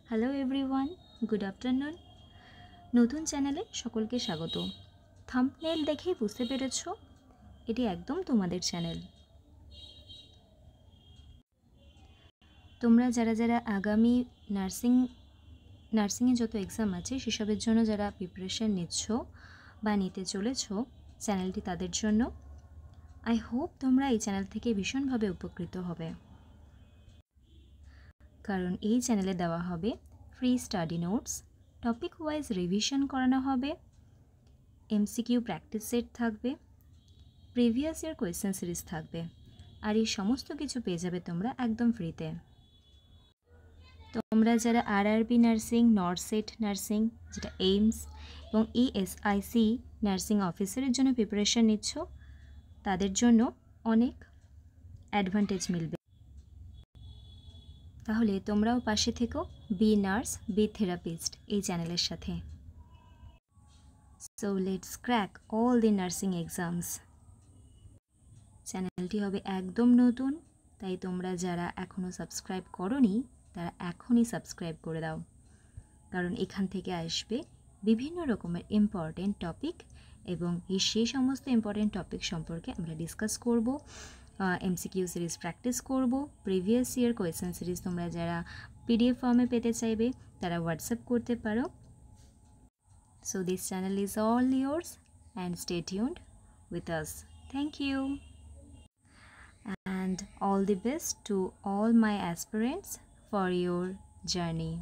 Hello everyone, good afternoon. নতুন চ্যানেলে সকলকে স্বাগত। থাম্বনেল দেখেই বুঝতে পেরেছ এটি একদম তোমাদের চ্যানেল। তোমরা যারা যারা আগামী নার্সিংয়ে যত এক্সাম আছে সেসবের জন্য যারা প্রিপারেশান নিচ্ছ বা নিতে চলেছ, চ্যানেলটি তাদের জন্য। আই হোপ তোমরা এই চ্যানেল থেকে ভীষণভাবে উপকৃত হবে, কারণ এই চ্যানেলে দেওয়া হবে free study notes, topic wise revision করানো হবে, এমসিকিউ প্র্যাকটিস সেট থাকবে, প্রিভিয়াস ইয়ার কোয়েশ্চেন সিরিজ থাকবে, আর এই সমস্ত কিছু পেয়ে যাবে তোমরা একদম ফ্রিতে। তোমরা যারা আরআরবি নার্সিং, নর্থসেট নার্সিং যেটা এইমস এবং ইএসআইসি নার্সিং অফিসারের জন্য প্রিপারেশান নিচ্ছ, তাদের জন্য অনেক অ্যাডভান্টেজ মিলবে। তাহলে তোমরাও পাশে থেকো বি নার্স বি থেরাপিস্ট এই চ্যানেলের সাথে। So let's crack all the nursing exams. চ্যানেলটি হবে একদম নতুন, তাই তোমরা যারা এখনও সাবস্ক্রাইব করোনি তারা এখনই সাবস্ক্রাইব করে দাও, কারণ এখান থেকে আসবে বিভিন্ন রকমের ইম্পর্টেন্ট টপিক এবং সেই সমস্ত ইম্পর্টেন্ট টপিক সম্পর্কে আমরা ডিসকাস করব, এমসিকিউ সিরিজ প্র্যাকটিস করব, প্রিভিয়াস ইয়ার কোয়েশ্চেন সিরিজ তোমরা যারা পিডিএফ ফর্মে পেতে চাইবে তারা হোয়াটসঅ্যাপ করতে পারো। So this channel is all yours and stay tuned with us. Thank you and all the best to all my aspirants for your journey.